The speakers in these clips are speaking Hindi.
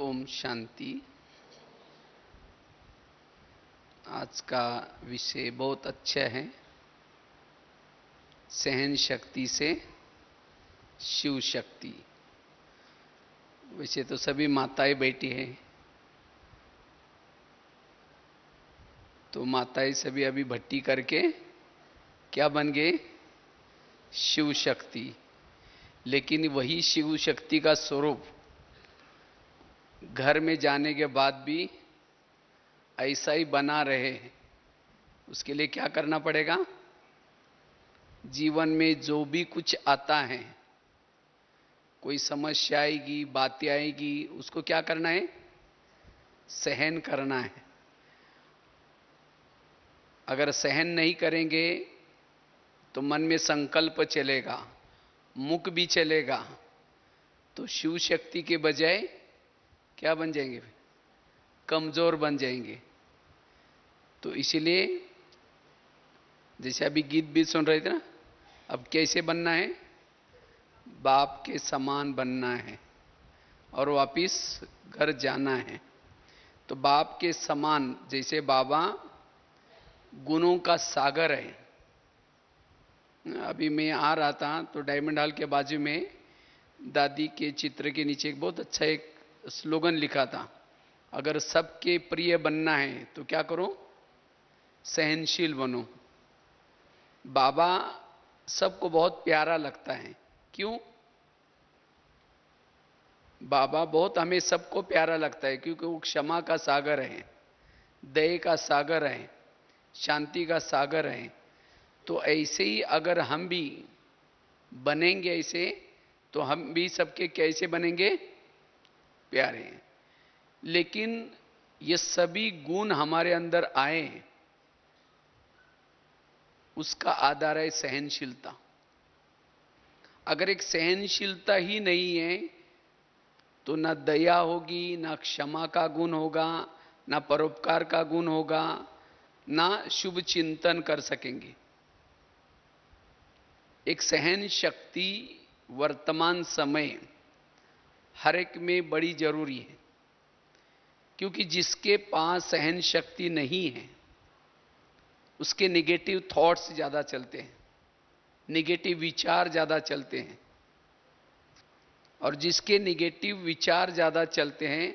ओम शांति। आज का विषय बहुत अच्छा है। सहन शक्ति से शिव शक्ति। वैसे तो सभी माताएं बैठी हैं, तो माताएं सभी अभी भट्टी करके क्या बन गए? शिव शक्ति। लेकिन वही शिव शक्ति का स्वरूप घर में जाने के बाद भी ऐसा ही बना रहे, उसके लिए क्या करना पड़ेगा? जीवन में जो भी कुछ आता है, कोई समस्या आएगी, बातें आएगी, उसको क्या करना है? सहन करना है। अगर सहन नहीं करेंगे तो मन में संकल्प चलेगा, मुख भी चलेगा, तो शिव शक्ति के बजाय क्या बन जाएंगे? कमजोर बन जाएंगे। तो इसीलिए जैसे अभी गीत भी सुन रहे थे ना, अब कैसे बनना है? बाप के समान बनना है और वापिस घर जाना है। तो बाप के समान, जैसे बाबा गुणों का सागर है। अभी मैं आ रहा था तो डायमंड हॉल के बाजू में दादी के चित्र के नीचे एक बहुत अच्छा एक स्लोगन लिखा था, अगर सबके प्रिय बनना है तो क्या करो? सहनशील बनो। बाबा सबको बहुत प्यारा लगता है। क्यों? बाबा बहुत हमें सबको प्यारा लगता है क्योंकि वो क्षमा का सागर है, दया का सागर है, शांति का सागर है। तो ऐसे ही अगर हम भी बनेंगे ऐसे, तो हम भी सबके कैसे बनेंगे? प्यारे। लेकिन ये सभी गुण हमारे अंदर आए, उसका आधार है सहनशीलता। अगर एक सहनशीलता ही नहीं है तो ना दया होगी, ना क्षमा का गुण होगा, ना परोपकार का गुण होगा, ना शुभ चिंतन कर सकेंगे। एक सहन शक्ति वर्तमान समय हर एक में बड़ी जरूरी है, क्योंकि जिसके पास सहन शक्ति नहीं है उसके निगेटिव थॉट्स ज्यादा चलते हैं, निगेटिव विचार ज्यादा चलते हैं, और जिसके निगेटिव विचार ज्यादा चलते हैं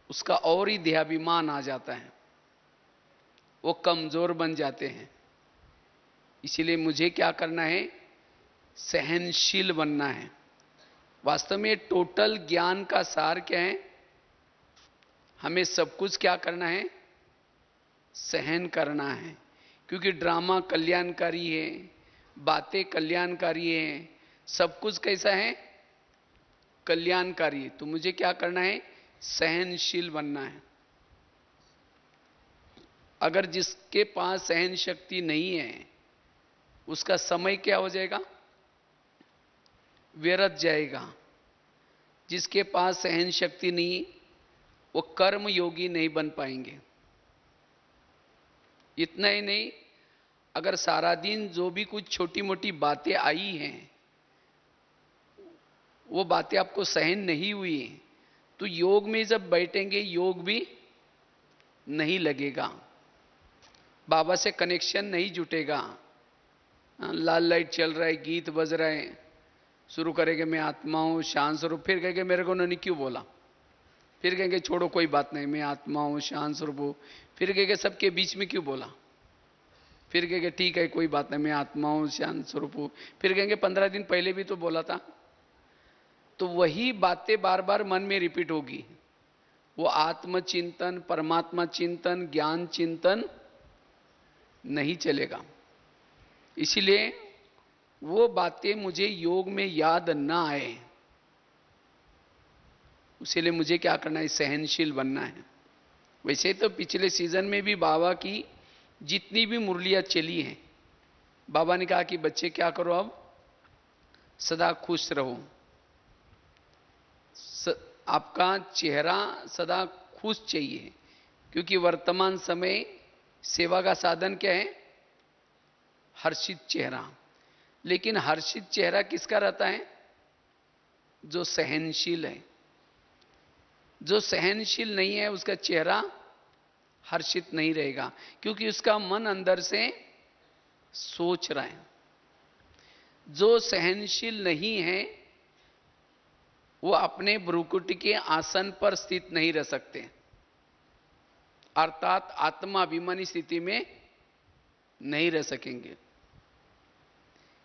उसका और ही देहाभिमान आ जाता है, वो कमजोर बन जाते हैं। इसीलिए मुझे क्या करना है? सहनशील बनना है। वास्तव में टोटल ज्ञान का सार क्या है? हमें सब कुछ क्या करना है? सहन करना है। क्योंकि ड्रामा कल्याणकारी है, बातें कल्याणकारी है, सब कुछ कैसा है? कल्याणकारी है। तो मुझे क्या करना है? सहनशील बनना है। अगर जिसके पास सहन शक्ति नहीं है उसका समय क्या हो जाएगा? व्यर्थ जाएगा। जिसके पास सहन शक्ति नहीं, वो कर्म योगी नहीं बन पाएंगे। इतना ही नहीं, अगर सारा दिन जो भी कुछ छोटी मोटी बातें आई हैं वो बातें आपको सहन नहीं हुई, तो योग में जब बैठेंगे योग भी नहीं लगेगा, बाबा से कनेक्शन नहीं जुटेगा। लाल लाइट चल रहा है, गीत बज रहा है, शुरू करेंगे मैं आत्मा हूं शांत स्वरूप, फिर कहेंगे मेरे को उन्होंने क्यों बोला, फिर कहेंगे छोड़ो कोई बात नहीं मैं आत्मा हूं शांत स्वरूप हूं, फिर कहेंगे सबके बीच में क्यों बोला, फिर कहेंगे ठीक है कोई बात नहीं मैं आत्मा हूं शांत स्वरूप हूं, फिर कहेंगे 15 दिन पहले भी तो बोला था। तो वही बातें बार बार मन में रिपीट होगी। वो आत्मचिंतन, परमात्मा चिंतन, ज्ञान चिंतन नहीं चलेगा। इसीलिए वो बातें मुझे योग में याद ना आए, उसीलिए मुझे क्या करना है? सहनशील बनना है। वैसे तो पिछले सीजन में भी बाबा की जितनी भी मुरलियां चली हैं, बाबा ने कहा कि बच्चे क्या करो, अब सदा खुश रहो, आपका चेहरा सदा खुश चाहिए, क्योंकि वर्तमान समय सेवा का साधन क्या है? हर्षित चेहरा। लेकिन हर्षित चेहरा किसका रहता है? जो सहनशील है। जो सहनशील नहीं है उसका चेहरा हर्षित नहीं रहेगा, क्योंकि उसका मन अंदर से सोच रहा है। जो सहनशील नहीं है वो अपने भ्रुकुटी के आसन पर स्थित नहीं रह सकते, अर्थात आत्माभिमानी स्थिति में नहीं रह सकेंगे।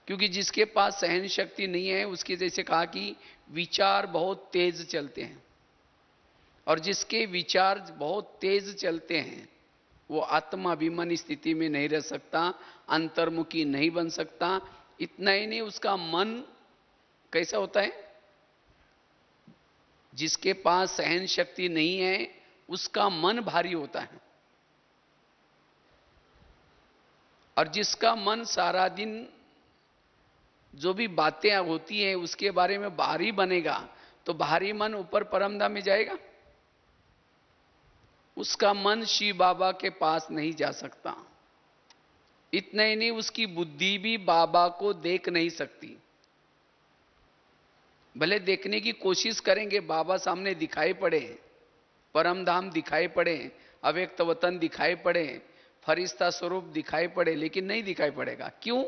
क्योंकि जिसके पास सहन शक्ति नहीं है उसके, जैसे कहा कि विचार बहुत तेज चलते हैं, और जिसके विचार बहुत तेज चलते हैं वो आत्माभिमानी स्थिति में नहीं रह सकता, अंतर्मुखी नहीं बन सकता। इतना ही नहीं, उसका मन कैसा होता है? जिसके पास सहन शक्ति नहीं है उसका मन भारी होता है, और जिसका मन सारा दिन जो भी बातें होती हैं उसके बारे में भारी बनेगा, तो भारी मन ऊपर परमधाम में जाएगा, उसका मन शिव बाबा के पास नहीं जा सकता। इतना ही नहीं, उसकी बुद्धि भी बाबा को देख नहीं सकती। भले देखने की कोशिश करेंगे, बाबा सामने दिखाई पड़े, परमधाम दिखाई पड़े, अव्यक्त वतन दिखाई पड़े, फरिश्ता स्वरूप दिखाई पड़े, लेकिन नहीं दिखाई पड़ेगा। क्यों?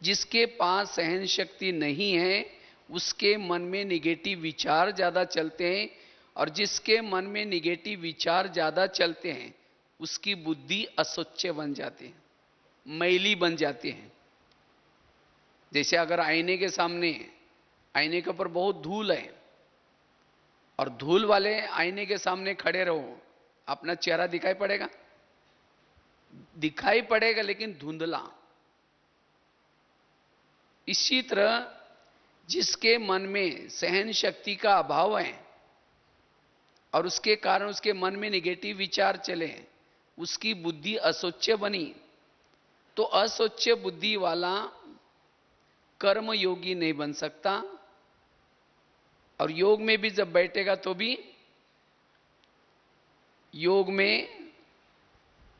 जिसके पास सहन शक्ति नहीं है उसके मन में निगेटिव विचार ज्यादा चलते हैं, और जिसके मन में निगेटिव विचार ज्यादा चलते हैं उसकी बुद्धि अस्वच्छ बन जाती है, मैली बन जाती है। जैसे अगर आईने के सामने, आईने के ऊपर बहुत धूल है और धूल वाले आईने के सामने खड़े रहो, अपना चेहरा दिखाई पड़ेगा? दिखाई पड़ेगा लेकिन धुंधला। इसी तरह जिसके मन में सहन शक्ति का अभाव है और उसके कारण उसके मन में निगेटिव विचार चले, उसकी बुद्धि अस्वच्छ बनी, तो अस्वच्छ बुद्धि वाला कर्म योगी नहीं बन सकता, और योग में भी जब बैठेगा तो भी योग में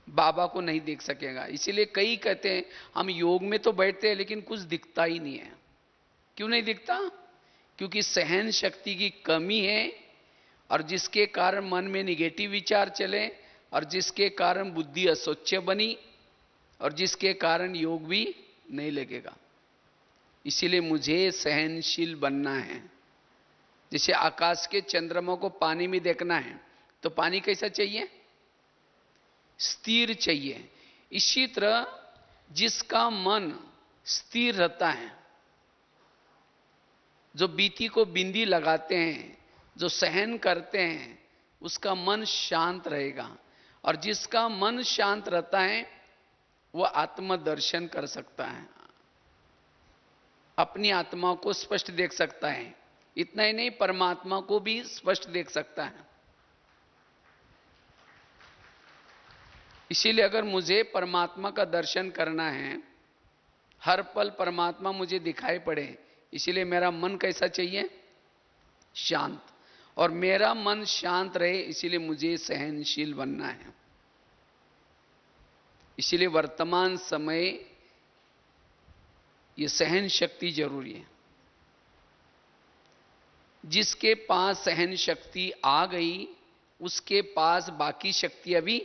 बाबा को नहीं देख सकेगा। इसीलिए कई कहते हैं हम योग में तो बैठते हैं लेकिन कुछ दिखता ही नहीं है। क्यों नहीं दिखता? क्योंकि सहन शक्ति की कमी है, और जिसके कारण मन में निगेटिव विचार चले, और जिसके कारण बुद्धि अस्वच्छ बनी, और जिसके कारण योग भी नहीं लगेगा। इसीलिए मुझे सहनशील बनना है। जैसे आकाश के चंद्रमा को पानी में देखना है तो पानी कैसा चाहिए? स्थिर चाहिए। इसी तरह जिसका मन स्थिर रहता है, जो बीती को बिंदी लगाते हैं, जो सहन करते हैं, उसका मन शांत रहेगा, और जिसका मन शांत रहता है वह आत्मदर्शन कर सकता है, अपनी आत्मा को स्पष्ट देख सकता है। इतना ही नहीं, परमात्मा को भी स्पष्ट देख सकता है। इसीलिए अगर मुझे परमात्मा का दर्शन करना है, हर पल परमात्मा मुझे दिखाई पड़े, इसीलिए मेरा मन कैसा चाहिए? शांत। और मेरा मन शांत रहे इसीलिए मुझे सहनशील बनना है। इसीलिए वर्तमान समय ये सहन शक्ति जरूरी है। जिसके पास सहन शक्ति आ गई उसके पास बाकी शक्ति अभी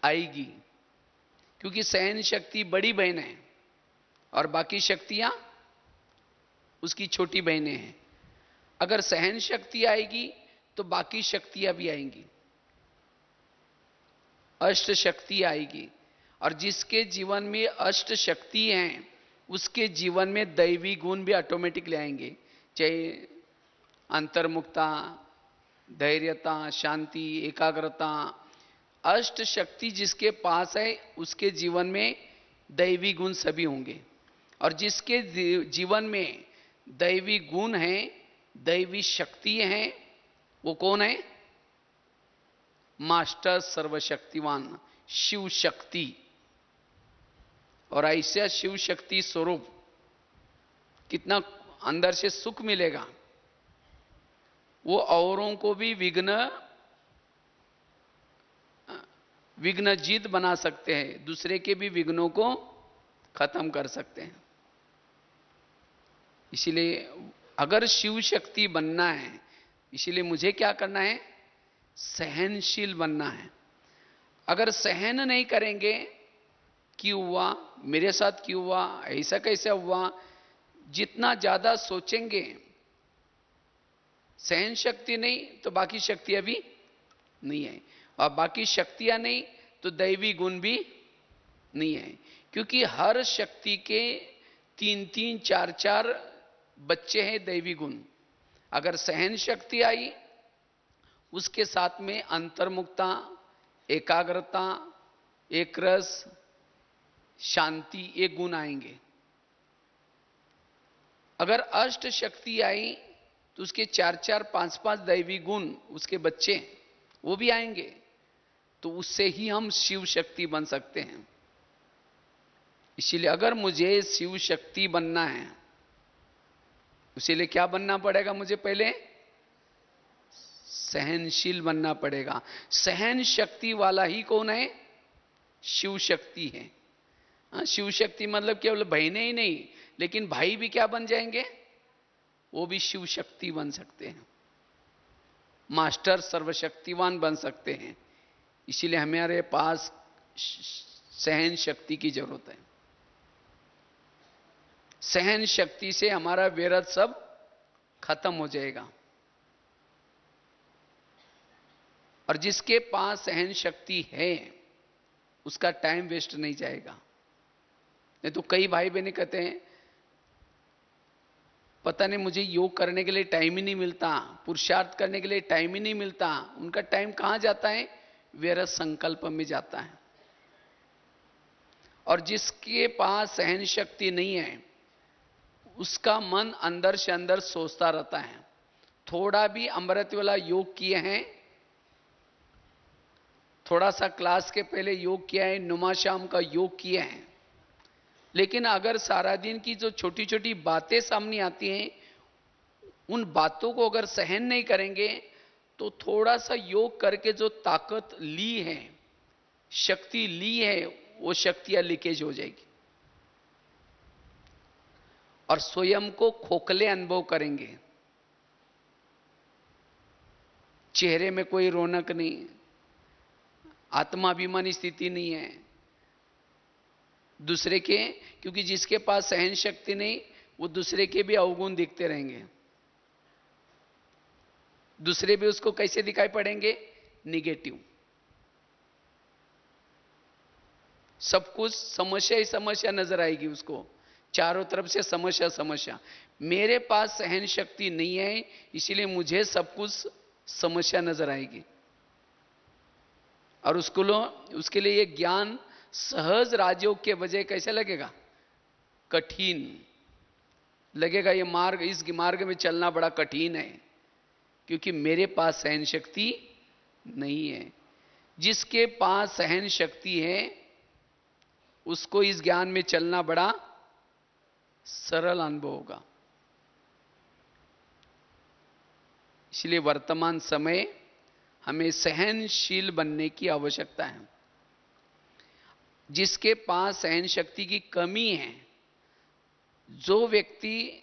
आएगी, क्योंकि सहन शक्ति बड़ी बहन है और बाकी शक्तियां उसकी छोटी बहनें हैं। अगर सहन शक्ति आएगी तो बाकी शक्तियां भी आएंगी, अष्ट शक्ति आएगी, और जिसके जीवन में अष्ट शक्ति हैं उसके जीवन में दैवी गुण भी ऑटोमेटिकली आएंगे, चाहे अंतर्मुखता, धैर्यता, शांति, एकाग्रता। अष्ट शक्ति जिसके पास है उसके जीवन में दैवी गुण सभी होंगे, और जिसके जीवन में दैवी गुण है, दैवी शक्ति है, वो कौन है? मास्टर सर्वशक्तिवान शिव शक्ति। और ऐसा शिव शक्ति स्वरूप कितना अंदर से सुख मिलेगा, वो औरों को भी विघ्नजीत बना सकते हैं, दूसरे के भी विघ्नों को खत्म कर सकते हैं। इसीलिए अगर शिव शक्ति बनना है इसीलिए मुझे क्या करना है, सहनशील बनना है। अगर सहन नहीं करेंगे, क्यों हुआ, मेरे साथ क्यों हुआ, ऐसा कैसे हुआ, जितना ज्यादा सोचेंगे, सहन शक्ति नहीं तो बाकी शक्तियां भी नहीं है, और बाकी शक्तियां नहीं तो दैवी गुण भी नहीं है। क्योंकि हर शक्ति के 3-3, 4-4 बच्चे हैं दैवी गुण। अगर सहन शक्ति आई, उसके साथ में अंतर्मुखता, एकाग्रता, एक रस, शांति, ये गुण आएंगे। अगर अष्ट शक्ति आई तो उसके 4-4, 5-5 दैवी गुण, उसके बच्चे वो भी आएंगे। तो उससे ही हम शिव शक्ति बन सकते हैं। इसीलिए अगर मुझे शिव शक्ति बनना है, इसीलिए क्या बनना पड़ेगा मुझे, पहले सहनशील बनना पड़ेगा। सहन शक्ति वाला ही कौन है, शिव शक्ति है। शिव शक्ति मतलब केवल बहनें ही नहीं, लेकिन भाई भी क्या बन जाएंगे, वो भी शिव शक्ति बन सकते हैं, मास्टर सर्वशक्तिवान बन सकते हैं। इसीलिए हमारे पास सहन शक्ति की जरूरत है। सहन शक्ति से हमारा विरध सब खत्म हो जाएगा। और जिसके पास सहन शक्ति है, उसका टाइम वेस्ट नहीं जाएगा। नहीं तो कई भाई बहनें कहते हैं, पता नहीं मुझे योग करने के लिए टाइम ही नहीं मिलता, पुरुषार्थ करने के लिए टाइम ही नहीं मिलता। उनका टाइम कहां जाता है, विरध संकल्प में जाता है। और जिसके पास सहन शक्ति नहीं है, उसका मन अंदर से अंदर सोचता रहता है। थोड़ा भी अमृत वाला योग किए हैं, थोड़ा सा क्लास के पहले योग किया है, नुमा शाम का योग किए हैं, लेकिन अगर सारा दिन की जो छोटी छोटी बातें सामने आती हैं, उन बातों को अगर सहन नहीं करेंगे, तो थोड़ा सा योग करके जो ताकत ली है, शक्ति ली है, वो शक्तियां लीकेज हो जाएगी और स्वयं को खोखले अनुभव करेंगे। चेहरे में कोई रौनक नहीं, आत्माभिमानी स्थिति नहीं है दूसरे के, क्योंकि जिसके पास सहन शक्ति नहीं, वो दूसरे के भी अवगुण दिखते रहेंगे। दूसरे भी उसको कैसे दिखाई पड़ेंगे, निगेटिव। सब कुछ समस्या ही समस्या नजर आएगी उसको, चारों तरफ से समस्या समस्या। मेरे पास सहन शक्ति नहीं है, इसीलिए मुझे सब कुछ समस्या नजर आएगी। और उसके लिए ये ज्ञान सहज राजयोग के वजह कैसे लगेगा, कठिन लगेगा। ये मार्ग, इस मार्ग में चलना बड़ा कठिन है, क्योंकि मेरे पास सहन शक्ति नहीं है। जिसके पास सहन शक्ति है, उसको इस ज्ञान में चलना बड़ा सरल अनुभव होगा। इसलिए वर्तमान समय हमें सहनशील बनने की आवश्यकता है। जिसके पास सहन शक्ति की कमी है, जो व्यक्ति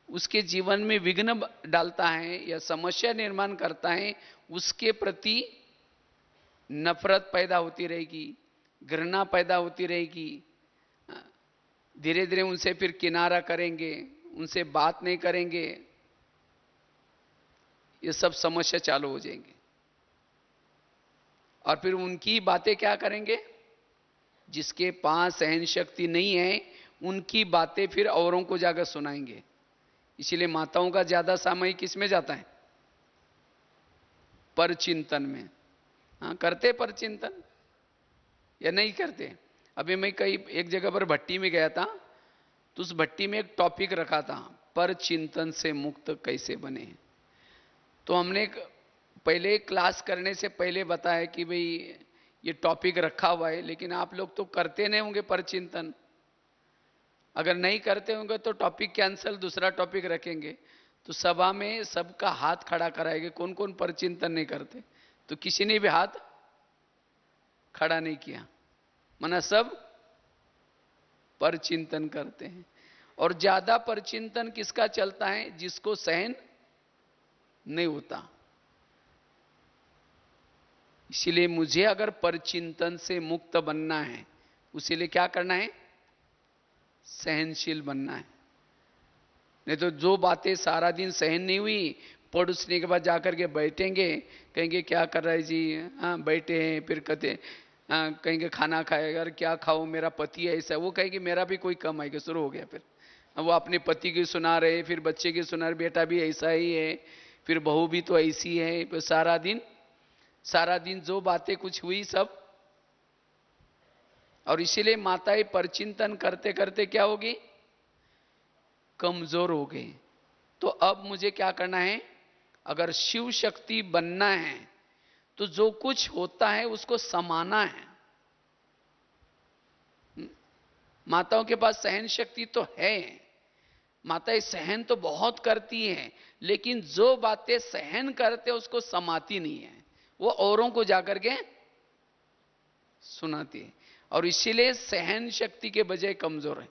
उसके जीवन में विघ्न डालता है या समस्या निर्माण करता है, उसके प्रति नफरत पैदा होती रहेगी, घृणा पैदा होती रहेगी। धीरे धीरे उनसे फिर किनारा करेंगे, उनसे बात नहीं करेंगे, ये सब समस्या चालू हो जाएंगे। और फिर उनकी बातें क्या करेंगे, जिसके पास सहन शक्ति नहीं है, उनकी बातें फिर औरों को जाकर सुनाएंगे। इसीलिए माताओं का ज्यादा समय किस में जाता है, परचिंतन में। हाँ, करते परचिंतन या नहीं करते। अभी मैं कहीं एक जगह पर भट्टी में गया था, तो उस भट्टी में एक टॉपिक रखा था, परचिंतन से मुक्त कैसे बने। तो हमने पहले क्लास करने से पहले बताया कि भाई ये टॉपिक रखा हुआ है, लेकिन आप लोग तो करते नहीं होंगे परचिंतन। अगर नहीं करते होंगे तो टॉपिक कैंसिल, दूसरा टॉपिक रखेंगे। तो सभा में सबका हाथ खड़ा कराएंगे, कौन कौन परचिंतन नहीं करते। तो किसी ने भी हाथ खड़ा नहीं किया, मना सब परचिंतन करते हैं। और ज्यादा परचिंतन किसका चलता है, जिसको सहन नहीं होता। इसीलिए मुझे अगर परचिंतन से मुक्त बनना है, उसी लिए क्या करना है? सहनशील बनना है। नहीं तो जो बातें सारा दिन सहन नहीं हुई, पड़ोसने के बाद जाकर के बैठेंगे, कहेंगे क्या कर रहे जी, हाँ बैठे हैं, फिर कहते हाँ, कहेंगे खाना खाएगा, अरे क्या खाओ, मेरा पति ऐसा, वो कहेंगे मेरा भी कोई कम आएगा, शुरू हो गया। फिर वो अपने पति की सुना रहे, फिर बच्चे की सुना रहे, बेटा भी ऐसा ही है, फिर बहू भी तो ऐसी है, फिर सारा दिन जो बातें कुछ हुई सब। और इसीलिए माताएं परचिंतन करते करते क्या होगी? कमजोर हो गई। तो अब मुझे क्या करना है? अगर शिव शक्ति बनना है तो जो कुछ होता है उसको समाना है। माताओं के पास सहन शक्ति तो है, माताएं सहन तो बहुत करती हैं, लेकिन जो बातें सहन करते उसको समाती नहीं है, वो औरों को जाकर के सुनाती है। और इसीलिए सहन शक्ति के बजाय कमजोर है।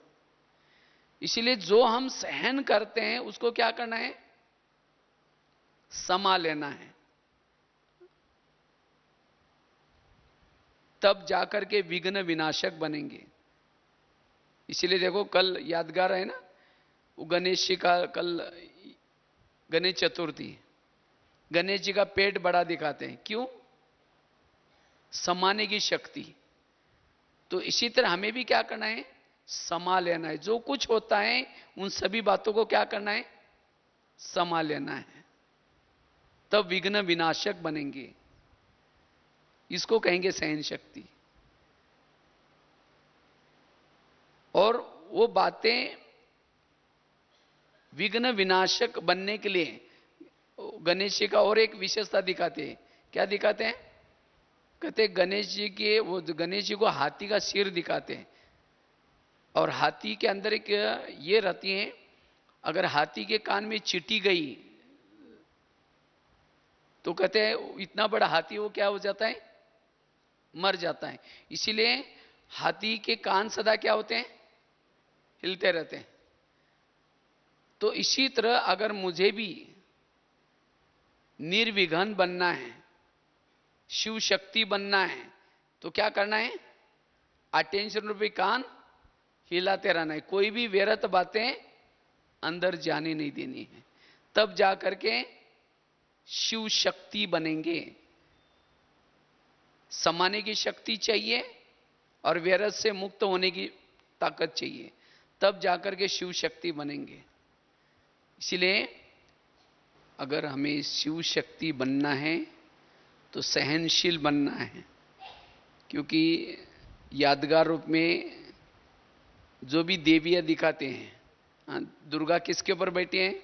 इसीलिए जो हम सहन करते हैं उसको क्या करना है? समा लेना है। तब जाकर के विघ्न विनाशक बनेंगे। इसीलिए देखो कल यादगार है ना, वो गणेश जी का, कल गणेश चतुर्थी, गणेश जी का पेट बड़ा दिखाते हैं, क्यों? समाने की शक्ति। तो इसी तरह हमें भी क्या करना है? समा लेना है। जो कुछ होता है उन सभी बातों को क्या करना है? समा लेना है। तब विघ्न विनाशक बनेंगे। इसको कहेंगे सहन शक्ति। और वो बातें विघ्न विनाशक बनने के लिए गणेश जी का और एक विशेषता दिखाते हैं। क्या दिखाते हैं? कहते गणेश जी के, वो गणेश जी को हाथी का सिर दिखाते हैं, और हाथी के अंदर एक ये रहती है, अगर हाथी के कान में चींटी गई तो कहते हैं इतना बड़ा हाथी वो क्या हो जाता है? मर जाता है। इसीलिए हाथी के कान सदा क्या होते हैं? हिलते रहते हैं। तो इसी तरह अगर मुझे भी निर्विघ्न बनना है, शिव शक्ति बनना है, तो क्या करना है? अटेंशन रूपी कान हिलाते रहना है। कोई भी व्यर्थ बातें अंदर जाने नहीं देनी है। तब जाकर के शिव शक्ति बनेंगे। समाने की शक्ति चाहिए और व्यर्थ से मुक्त होने की ताकत चाहिए, तब जाकर के शिव शक्ति बनेंगे। इसलिए अगर हमें शिव शक्ति बनना है तो सहनशील बनना है, क्योंकि यादगार रूप में जो भी देवियां दिखाते हैं, दुर्गा किसके ऊपर बैठी हैं?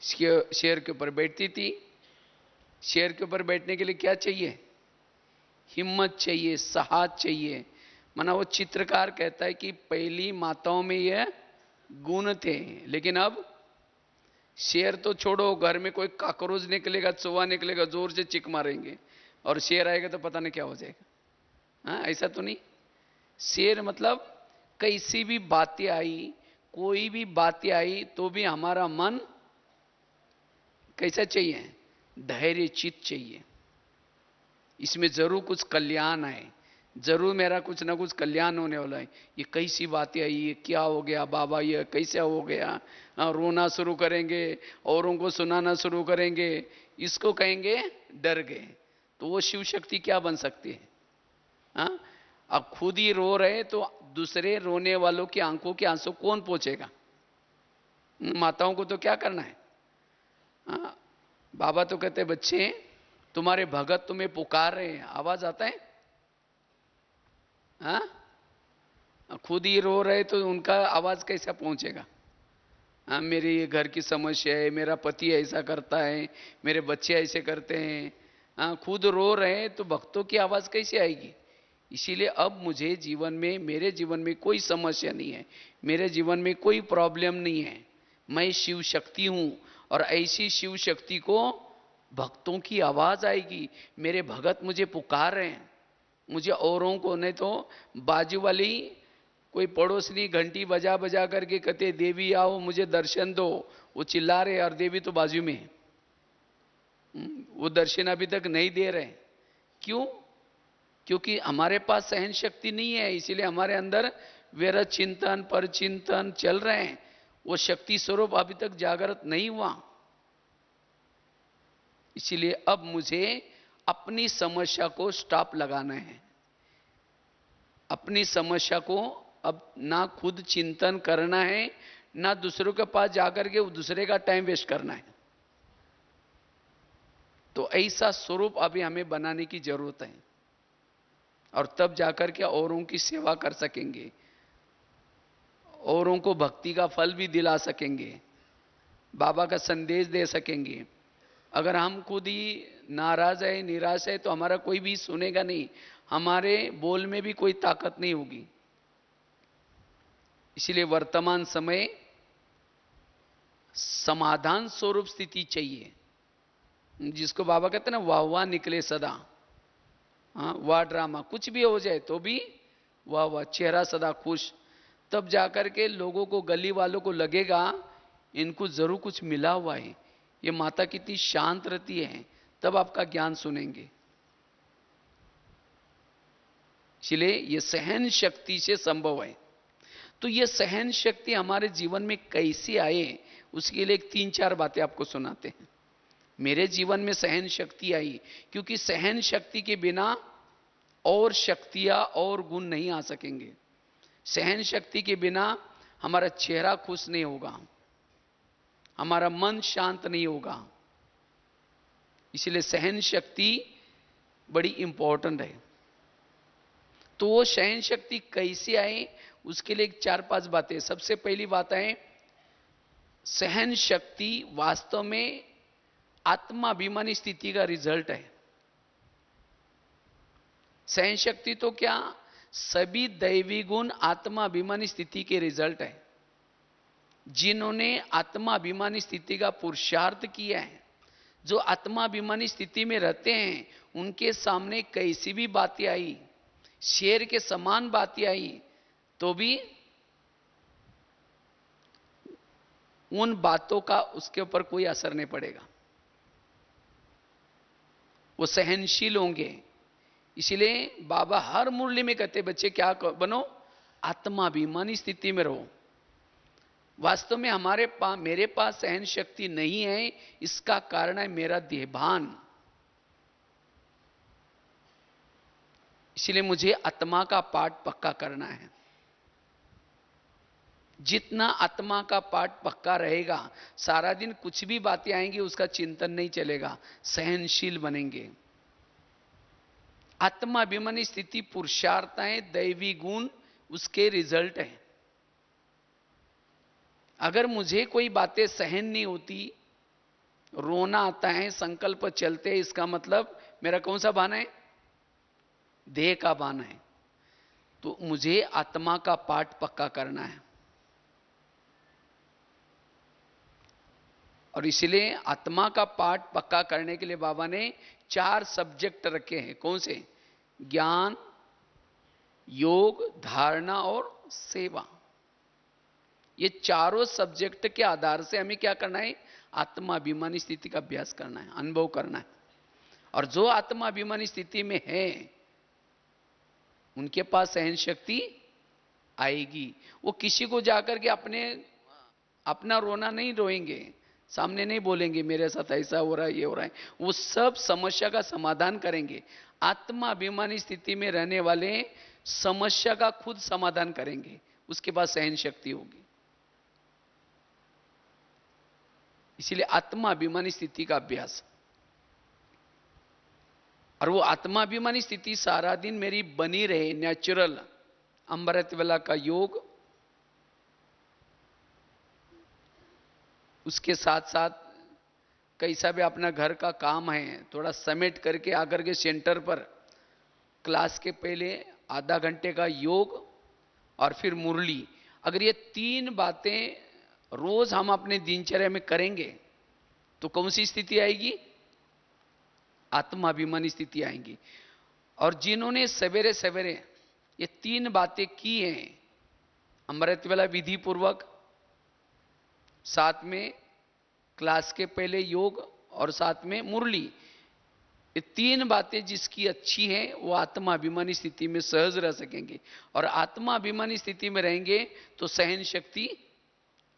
शेर के ऊपर बैठती थी। शेर के ऊपर बैठने के लिए क्या चाहिए? हिम्मत चाहिए, साहस चाहिए। माना वो चित्रकार कहता है कि पहली माताओं में यह गुण थे, लेकिन अब शेर तो छोड़ो, घर में कोई काकरोच निकलेगा, चूहा निकलेगा, जोर से चिक मारेंगे, और शेर आएगा तो पता नहीं क्या हो जाएगा। हाँ, ऐसा तो नहीं। शेर मतलब कैसी भी बातें आई, कोई भी बातें आई, तो भी हमारा मन कैसा चाहिए? धैर्य चित्त चाहिए। इसमें जरूर कुछ कल्याण आए, जरूर मेरा कुछ ना कुछ कल्याण होने वाला है। ये कैसी बातें आई, ये क्या हो गया बाबा, ये कैसे हो गया? रोना शुरू करेंगे, औरों को सुनाना शुरू करेंगे, इसको कहेंगे डर गए। तो वो शिव शक्ति क्या बन सकती है? हाँ, अब खुद ही रो रहे तो दूसरे रोने वालों की आंखों के आंसू कौन पोंछेगा? माताओं को तो क्या करना है? हाँ, बाबा तो कहते बच्चे तुम्हारे भगत तुम्हें पुकार रहे हैं, आवाज आता है? हाँ, खुद ही रो रहे तो उनका आवाज कैसा पहुंचेगा? हाँ, मेरी ये घर की समस्या है, मेरा पति ऐसा करता है, मेरे बच्चे ऐसे करते हैं। हाँ, खुद रो रहे हैं तो भक्तों की आवाज कैसे आएगी? इसीलिए अब मुझे जीवन में, मेरे जीवन में कोई समस्या नहीं है, मेरे जीवन में कोई प्रॉब्लम नहीं है, मैं शिव शक्ति हूं। और ऐसी शिव शक्ति को भक्तों की आवाज आएगी, मेरे भगत मुझे पुकार रहे हैं, मुझे औरों को नहीं तो बाजू वाली कोई पड़ोसनी घंटी बजा बजा करके कहते देवी आओ मुझे दर्शन दो, वो चिल्ला रहे और देवी तो बाजू में है। वो दर्शन अभी तक नहीं दे रहे। क्यों? क्योंकि हमारे पास सहन शक्ति नहीं है, इसीलिए हमारे अंदर व्यर्थ चिंतन पर चिंतन चल रहे हैं। वो शक्ति स्वरूप अभी तक जागृत नहीं हुआ। इसीलिए अब मुझे अपनी समस्या को स्टॉप लगाना है। अपनी समस्या को अब ना खुद चिंतन करना है, ना दूसरों के पास जाकर के दूसरे का टाइम वेस्ट करना है। तो ऐसा स्वरूप अभी हमें बनाने की जरूरत है, और तब जाकर के औरों की सेवा कर सकेंगे, औरों को भक्ति का फल भी दिला सकेंगे, बाबा का संदेश दे सकेंगे। अगर हम खुद ही नाराज है, निराश है, तो हमारा कोई भी सुनेगा नहीं, हमारे बोल में भी कोई ताकत नहीं होगी। इसलिए वर्तमान समय समाधान स्वरूप स्थिति चाहिए, जिसको बाबा कहते हैं ना, वाह वाह निकले सदा। हाँ, वाह ड्रामा कुछ भी हो जाए तो भी वाह वाह, चेहरा सदा खुश। तब जाकर के लोगों को, गली वालों को लगेगा इनको जरूर कुछ मिला हुआ है, ये माता कितनी शांत रहती है, तब आपका ज्ञान सुनेंगे। इसलिए ये सहन शक्ति से संभव है। तो ये सहन शक्ति हमारे जीवन में कैसे आए, उसके लिए 3-4 बातें आपको सुनाते हैं। मेरे जीवन में सहन शक्ति आई क्योंकि सहन शक्ति के बिना और शक्तियां और गुण नहीं आ सकेंगे। सहन शक्ति के बिना हमारा चेहरा खुश नहीं होगा, हमारा मन शांत नहीं होगा। इसलिए सहन शक्ति बड़ी इंपॉर्टेंट है। तो वो सहन शक्ति कैसे आए, उसके लिए 4-5 बातें। सबसे पहली बात है, सहन शक्ति वास्तव में आत्माभिमानी स्थिति का रिजल्ट है। सहन शक्ति तो क्या, सभी दैवी गुण आत्माभिमानी स्थिति के रिजल्ट है। जिन्होंने आत्माभिमानी स्थिति का पुरुषार्थ किया है, जो आत्माभिमानी स्थिति में रहते हैं, उनके सामने कैसी भी बातें आई, शेर के समान बातें आई, तो भी उन बातों का उसके ऊपर कोई असर नहीं पड़ेगा, वो सहनशील होंगे। इसलिए बाबा हर मुरली में कहते, बच्चे क्या बनो, आत्माभिमानी स्थिति में रहो। वास्तव में मेरे पास सहन शक्ति नहीं है, इसका कारण है मेरा देहभान। इसलिए मुझे आत्मा का पाठ पक्का करना है। जितना आत्मा का पाठ पक्का रहेगा, सारा दिन कुछ भी बातें आएंगी उसका चिंतन नहीं चलेगा, सहनशील बनेंगे। आत्माभिमानी स्थिति पुरुषार्थ है, दैवी गुण उसके रिजल्ट है। अगर मुझे कोई बातें सहन नहीं होती, रोना आता है, संकल्प चलते हैं, इसका मतलब मेरा कौन सा भान है, देह का भान है। तो मुझे आत्मा का पाठ पक्का करना है। और इसलिए आत्मा का पाठ पक्का करने के लिए बाबा ने 4 सब्जेक्ट रखे हैं। कौन से? ज्ञान, योग, धारणा और सेवा। ये चारों सब्जेक्ट के आधार से हमें क्या करना है, आत्माभिमानी स्थिति का अभ्यास करना है, अनुभव करना है। और जो आत्माभिमानी स्थिति में है, उनके पास सहन शक्ति आएगी। वो किसी को जाकर के अपना रोना नहीं रोएंगे, सामने नहीं बोलेंगे मेरे साथ ऐसा हो रहा है, ये हो रहा है। वो सब समस्या का समाधान करेंगे। आत्माभिमानी स्थिति में रहने वाले समस्या का खुद समाधान करेंगे, उसके बाद सहन शक्ति होगी। इसीलिए आत्माभिमानी स्थिति का अभ्यास। और वो आत्माभिमानी स्थिति सारा दिन मेरी बनी रहे, नेचुरल। अमृत वेला का योग, उसके साथ साथ कैसा भी अपना घर का काम है थोड़ा समेट करके आकर के सेंटर पर क्लास के पहले आधा घंटे का योग और फिर मुरली। अगर ये 3 बातें रोज हम अपने दिनचर्या में करेंगे तो कौन सी स्थिति आएगी, आत्माभिमानी स्थिति आएगी। और जिन्होंने सवेरे सवेरे ये 3 बातें की हैं, अमृत वेला विधि पूर्वक, साथ में क्लास के पहले योग और साथ में मुरली। ये तीन बातें जिसकी अच्छी हैं वो आत्माभिमानी स्थिति में सहज रह सकेंगे, और आत्माभिमानी स्थिति में रहेंगे तो सहन शक्ति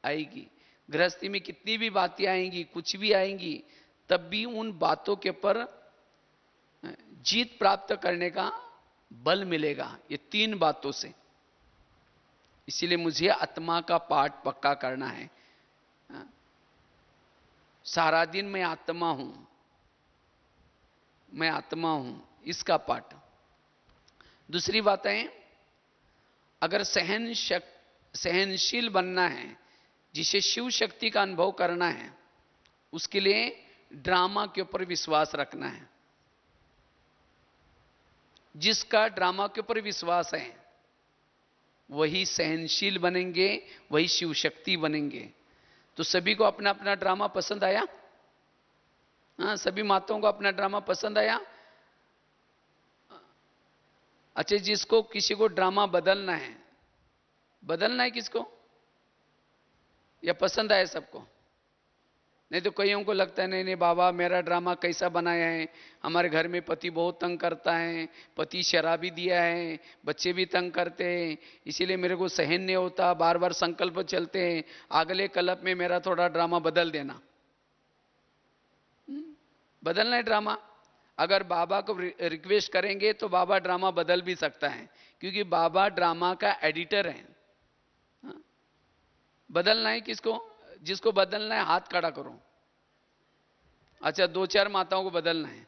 आएगी। गृहस्थी में कितनी भी बातें आएंगी, कुछ भी आएंगी, तब भी उन बातों के ऊपर जीत प्राप्त करने का बल मिलेगा, ये तीन बातों से। इसीलिए मुझे आत्मा का पाठ पक्का करना है। सारा दिन मैं आत्मा हूं, मैं आत्मा हूं, इसका पाठ। दूसरी बात है, अगर सहनशील बनना है, जिसे शिव शक्ति का अनुभव करना है, उसके लिए ड्रामा के ऊपर विश्वास रखना है। जिसका ड्रामा के ऊपर विश्वास है वही सहनशील बनेंगे, वही शिव शक्ति बनेंगे। तो सभी को अपना अपना ड्रामा पसंद आया? हाँ, सभी माताओं को अपना ड्रामा पसंद आया? अच्छा, जिसको किसी को ड्रामा बदलना है किसको, या पसंद आए सबको? नहीं तो कईयों को लगता है नहीं नहीं बाबा मेरा ड्रामा कैसा बनाया है, हमारे घर में पति बहुत तंग करता है, पति शराबी दिया है, बच्चे भी तंग करते हैं, इसीलिए मेरे को सहन नहीं होता, बार बार संकल्प चलते हैं, अगले कल्प में मेरा थोड़ा ड्रामा बदल देना। बदलना है ड्रामा। अगर बाबा को रिक्वेस्ट करेंगे तो बाबा ड्रामा बदल भी सकता है, क्योंकि बाबा ड्रामा का एडिटर है। बदलना है किसको? जिसको बदलना है हाथ खड़ा करो। अच्छा, दो चार माताओं को बदलना है।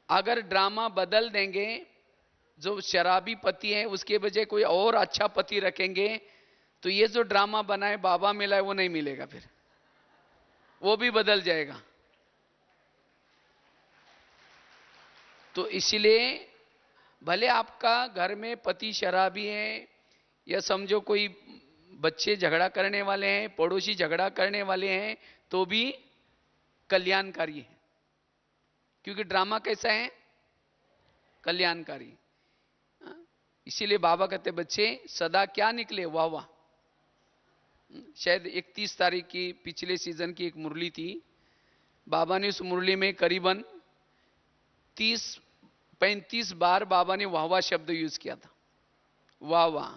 अगर ड्रामा बदल देंगे, जो शराबी पति है उसके बजाय कोई और अच्छा पति रखेंगे, तो ये जो ड्रामा बना है बाबा मिला है वो नहीं मिलेगा, फिर वो भी बदल जाएगा। तो इसलिए भले आपका घर में पति शराबी है, या समझो कोई बच्चे झगड़ा करने वाले हैं, पड़ोसी झगड़ा करने वाले हैं, तो भी कल्याणकारी है, क्योंकि ड्रामा कैसा है? कल्याणकारी। इसीलिए बाबा कहते बच्चे सदा क्या निकले, वाह वाह। शायद 31 तारीख की पिछले सीजन की एक मुरली थी, बाबा ने उस मुरली में करीबन 30-35 बार बाबा ने वाह वाह शब्द यूज किया था। वाह वाह।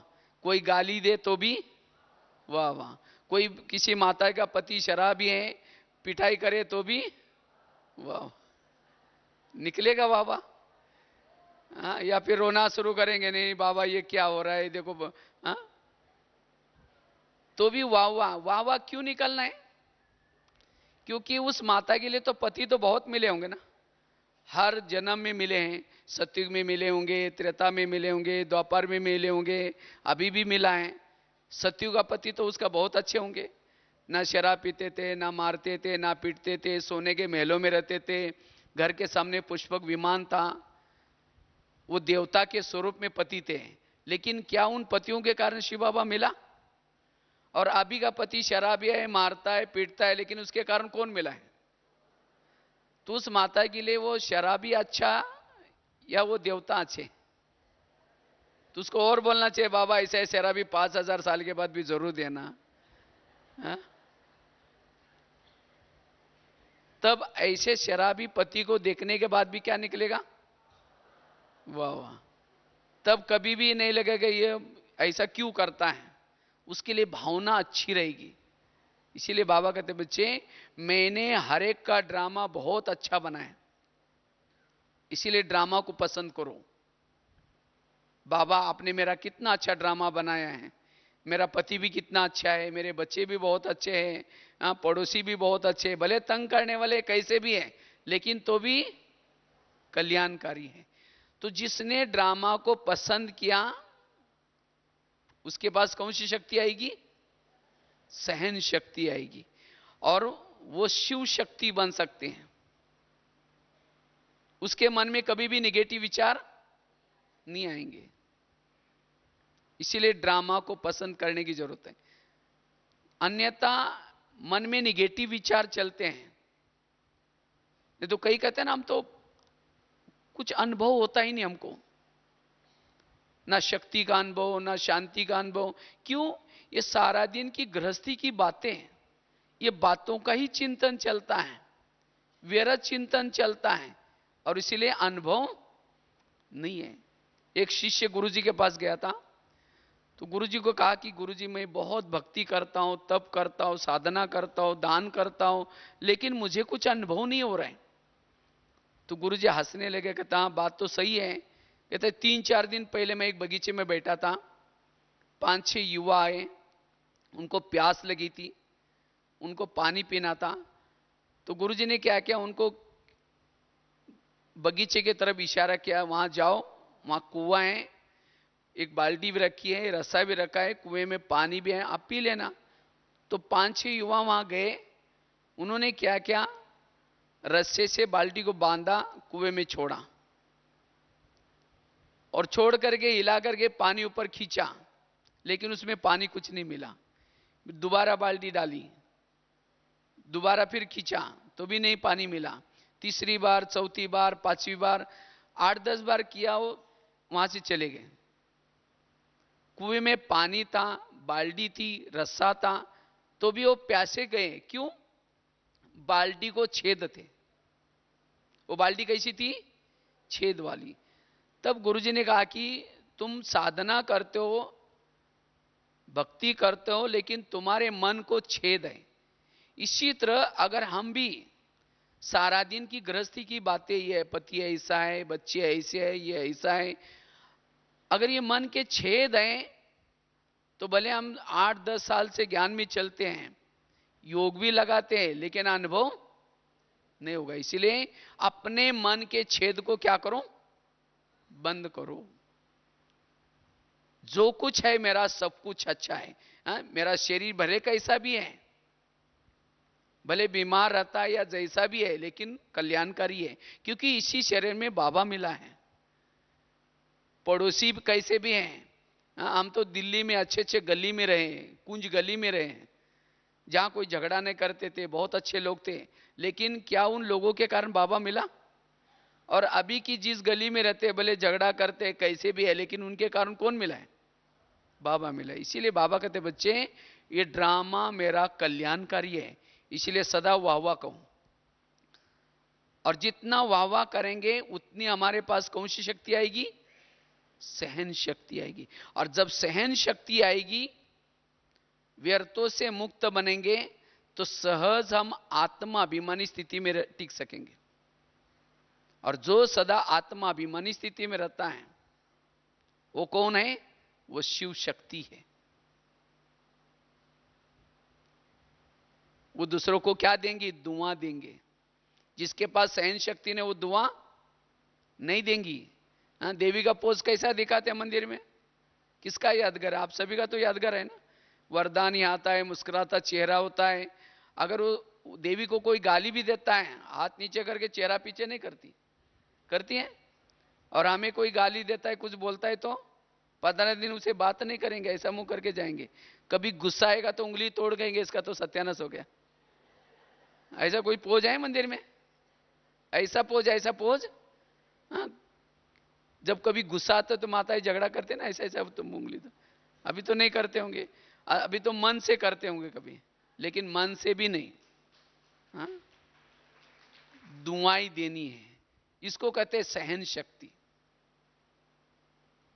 कोई गाली दे तो भी वाह वाह, कोई किसी माता का पति शराबी है पिटाई करे तो भी वाह, निकलेगा वाह वाह। हाँ, या फिर रोना शुरू करेंगे, नहीं बाबा ये क्या हो रहा है देखो, हाँ, तो भी वाह वाह। वाह वाह क्यों निकलना है? क्योंकि उस माता के लिए तो पति तो बहुत मिले होंगे ना, हर जन्म में मिले हैं, सतयुग में मिले होंगे, त्रेता में मिले होंगे, द्वापर में मिले होंगे, अभी भी मिला है। सतयुग का पति तो उसका बहुत अच्छे होंगे, ना शराब पीते थे, ना मारते थे, ना पीटते थे, सोने के महलों में रहते थे, घर के सामने पुष्पक विमान था, वो देवता के स्वरूप में पति थे। लेकिन क्या उन पतियों के कारण शिव बाबा मिला? और अभी का पति शराबी है, मारता है, पीटता है, लेकिन उसके कारण कौन मिला है? तो उस माता के लिए वो शराबी अच्छा या वो देवता अच्छे? तो उसको और बोलना चाहिए बाबा ऐसा है शराबी 5000 साल के बाद भी जरूर देना। हा? तब ऐसे शराबी पति को देखने के बाद भी क्या निकलेगा? वाह वाह। तब कभी भी नहीं लगेगा ये ऐसा क्यों करता है, उसके लिए भावना अच्छी रहेगी। इसीलिए बाबा कहते बच्चे मैंने हर एक का ड्रामा बहुत अच्छा बनाया, इसीलिए ड्रामा को पसंद करो। बाबा आपने मेरा कितना अच्छा ड्रामा बनाया है, मेरा पति भी कितना अच्छा है, मेरे बच्चे भी बहुत अच्छे हैं, पड़ोसी भी बहुत अच्छे हैं, भले तंग करने वाले कैसे भी हैं लेकिन तो भी कल्याणकारी है। तो जिसने ड्रामा को पसंद किया उसके पास कौन सी शक्ति आएगी? सहन शक्ति आएगी, और वो शिव शक्ति बन सकते हैं। उसके मन में कभी भी निगेटिव विचार नहीं आएंगे। इसीलिए ड्रामा को पसंद करने की जरूरत है, अन्यथा मन में निगेटिव विचार चलते हैं। नहीं तो कई कहते हैं ना हम तो कुछ अनुभव होता ही नहीं हमको, ना शक्ति का अनुभव, ना शांति का अनुभव। क्यों? ये सारा दिन की गृहस्थी की बातें हैं, ये बातों का ही चिंतन चलता है, व्यर्थ चिंतन चलता है, और इसीलिए अनुभव नहीं है। एक शिष्य गुरुजी के पास गया था, तो गुरुजी को कहा कि गुरुजी मैं बहुत भक्ति करता हूं, तप करता हूं, साधना करता हूं, दान करता हूं, लेकिन मुझे कुछ अनुभव नहीं हो रहा है। तो गुरुजी हंसने लगे, कहता हाँ बात तो सही है। कहते 3-4 दिन पहले मैं एक बगीचे में बैठा था, 5-6 युवा आए, उनको प्यास लगी थी, उनको पानी पीना था। तो गुरुजी ने क्या किया, उनको बगीचे की तरफ इशारा किया, वहां जाओ, वहां कुआं है, एक बाल्टी भी रखी है, रस्सा भी रखा है, कुएं में पानी भी है, आप पी लेना। तो 5-6 युवा वहां गए, उन्होंने क्या किया, रस्से से बाल्टी को बांधा, कुएं में छोड़ा, और छोड़ करके हिला करके पानी ऊपर खींचा, लेकिन उसमें पानी कुछ नहीं मिला। दोबारा बाल्टी डाली, दोबारा फिर खींचा, तो भी नहीं पानी मिला। तीसरी बार, चौथी बार, 5वीं बार, 8-10 बार किया, वो वहां से चले गए। कुएं में पानी था, बाल्टी थी, रस्सा था, तो भी वो प्यासे गए। क्यों? बाल्टी को छेद थे। वो बाल्टी कैसी थी? छेद वाली। तब गुरुजी ने कहा कि तुम साधना करते हो, भक्ति करते हो, लेकिन तुम्हारे मन को छेद है। इसी तरह अगर हम भी सारा दिन की गृहस्थी की बातें, ये पति ऐसा है, बच्चे ऐसे है, ये ऐसा है, अगर ये मन के छेद हैं, तो भले हम 8-10 साल से ज्ञान में चलते हैं, योग भी लगाते हैं, लेकिन अनुभव नहीं होगा। इसीलिए अपने मन के छेद को क्या करो? बंद करो। जो कुछ है मेरा, सब कुछ अच्छा है। मेरा शरीर भले कैसा भी है, भले बीमार रहता है या जैसा भी है, लेकिन कल्याणकारी है, क्योंकि इसी शरीर में बाबा मिला है। पड़ोसी कैसे भी हैं, हम तो दिल्ली में अच्छे अच्छे गली में रहे, कुंज गली में रहे, जहां कोई झगड़ा नहीं करते थे, बहुत अच्छे लोग थे, लेकिन क्या उन लोगों के कारण बाबा मिला? और अभी की जिस गली में रहते, भले झगड़ा करते कैसे भी है, लेकिन उनके कारण कौन मिला है? बाबा मिला। इसीलिए बाबा कहते, बच्चे ये ड्रामा मेरा कल्याणकारी है, इसलिए सदा वाह वाह कहूं। और जितना वाह वाह करेंगे, उतनी हमारे पास कौन सी शक्ति आएगी? सहन शक्ति आएगी। और जब सहन शक्ति आएगी, व्यर्थों से मुक्त बनेंगे, तो सहज हम आत्माभिमानी स्थिति में टिक सकेंगे। और जो सदा आत्माभिमानी स्थिति में रहता है, वो कौन है? वो शिव शक्ति है। वो दूसरों को क्या देंगी? दुआ देंगे। जिसके पास सहन शक्ति ने, वो दुआ नहीं देंगी। देवी का पोज कैसा दिखाते हैं मंदिर में? किसका यादगार है? आप सभी का तो यादगार है ना। वरदान ही आता है, मुस्कुराता चेहरा होता है। अगर वो देवी को कोई गाली भी देता है, हाथ नीचे करके चेहरा पीछे नहीं करती, करती है। और हमें कोई गाली देता है, कुछ बोलता है, तो 15 दिन उसे बात नहीं करेंगे, ऐसा मुंह करके जाएंगे। कभी गुस्सा आएगा तो उंगली तोड़ देंगे, इसका तो सत्यानाश हो गया। ऐसा कोई पोज है मंदिर में? ऐसा पोज, ऐसा पोज। जब कभी गुस्सा आता तो माताएं झगड़ा करते ना, ऐसा ऐसा तो उंगली, तो अभी तो नहीं करते होंगे, अभी तो मन से करते होंगे कभी, लेकिन मन से भी नहीं। दुआई देनी है, इसको कहते हैं सहन शक्ति।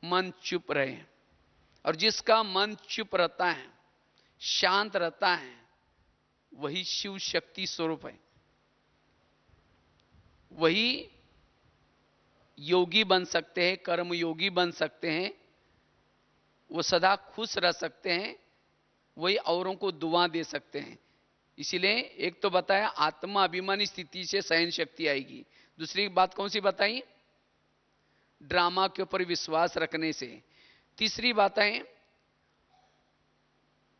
मन चुप रहे, और जिसका मन चुप रहता है, शांत रहता है, वही शिव शक्ति स्वरूप है। वही योगी बन सकते हैं, कर्म योगी बन सकते हैं, वो सदा खुश रह सकते हैं, वही औरों को दुआ दे सकते हैं। इसीलिए एक तो बताया आत्मा अभिमानी स्थिति से सहन शक्ति आएगी। दूसरी बात कौन सी बताई? ड्रामा के ऊपर विश्वास रखने से। तीसरी बात है,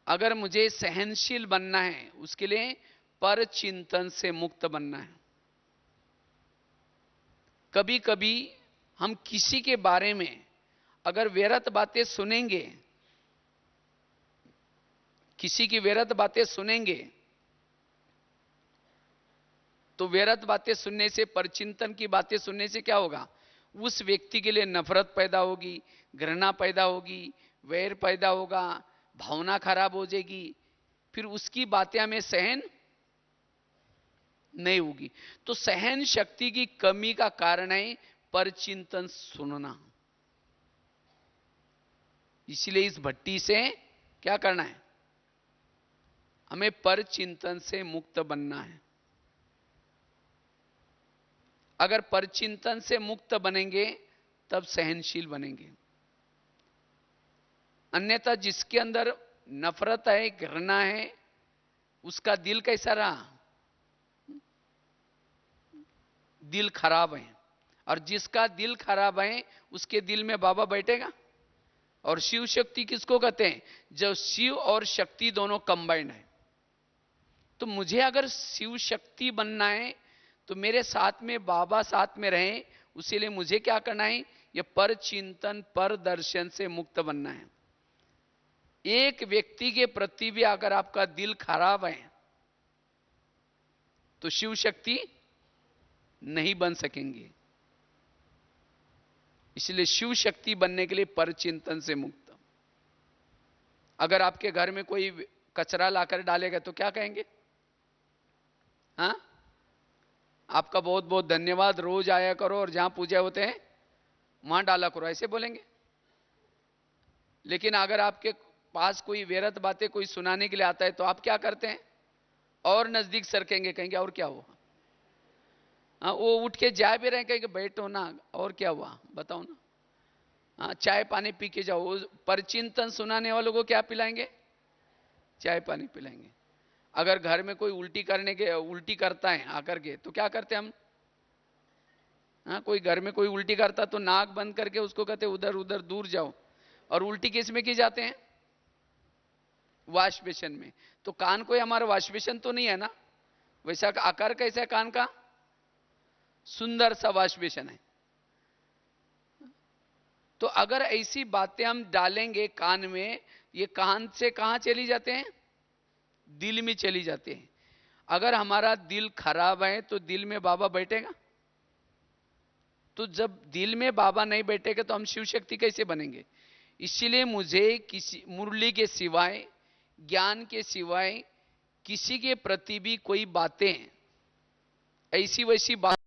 अगर मुझे सहनशील बनना है, उसके लिए पर चिंतन से मुक्त बनना है। कभी कभी हम किसी के बारे में अगर व्यर्थ बातें सुनेंगे, किसी की व्यर्थ बातें सुनेंगे, तो व्यर्थ बातें सुनने से, परचिंतन की बातें सुनने से क्या होगा? उस व्यक्ति के लिए नफरत पैदा होगी, घृणा पैदा होगी, वैर पैदा होगा, भावना खराब हो जाएगी। फिर उसकी बातें हमें सहन नहीं होगी। तो सहन शक्ति की कमी का कारण है परचिंतन सुनना। इसलिए इस भट्टी से क्या करना है, हमें परचिंतन से मुक्त बनना है। अगर परचिंतन से मुक्त बनेंगे तब सहनशील बनेंगे। अन्यथा जिसके अंदर नफरत है, घृणा है, उसका दिल कैसा रहा, दिल खराब है। और जिसका दिल खराब है उसके दिल में बाबा बैठेगा। और शिव शक्ति किसको कहते हैं, जब शिव और शक्ति दोनों कंबाइंड है। तो मुझे अगर शिव शक्ति बनना है तो मेरे साथ में बाबा साथ में रहें, उसी लिए मुझे क्या करना है, यह पर चिंतन पर दर्शन से मुक्त बनना है। एक व्यक्ति के प्रति भी अगर आपका दिल खराब है तो शिव शक्ति नहीं बन सकेंगे। इसलिए शिव शक्ति बनने के लिए पर चिंतन से मुक्त। अगर आपके घर में कोई कचरा लाकर डालेगा तो क्या कहेंगे, हाँ आपका बहुत बहुत धन्यवाद, रोज आया करो और जहां पूजा होते हैं वहां डाला करो, ऐसे बोलेंगे। लेकिन अगर आपके पास कोई व्यर्थ बातें कोई सुनाने के लिए आता है तो आप क्या करते हैं, और नजदीक सरकेंगे, कहेंगे और क्या हुआ। हाँ, वो उठ के जा भी रहे, कहेंगे बैठो ना, और क्या हुआ बताओ ना। हाँ, चाय पानी पी के जाओ। परचिंतन सुनाने वालों को क्या पिलाएंगे, चाय पानी पिलाएंगे। अगर घर में कोई उल्टी करता है आकर के तो क्या करते हम, हाँ कोई घर में कोई उल्टी करता तो नाक बंद करके उसको कहते उधर उधर दूर जाओ। और उल्टी किस में की जाते हैं, वॉश बेसिन में। तो कान कोई हमारा वॉश बेसिन तो नहीं है ना, वैसा आकार कैसा है कान का, सुंदर सा वॉश बेसिन है। तो अगर ऐसी बातें हम डालेंगे कान में, ये कान से कहां चली जाते हैं, दिल में चली जाते हैं। अगर हमारा दिल खराब है तो दिल में बाबा बैठेगा। तो जब दिल में बाबा नहीं बैठेगा तो हम शिव शक्ति कैसे बनेंगे। इसीलिए मुझे किसी मुरली के सिवाय, ज्ञान के सिवाय किसी के प्रति भी कोई बातें ऐसी वैसी बात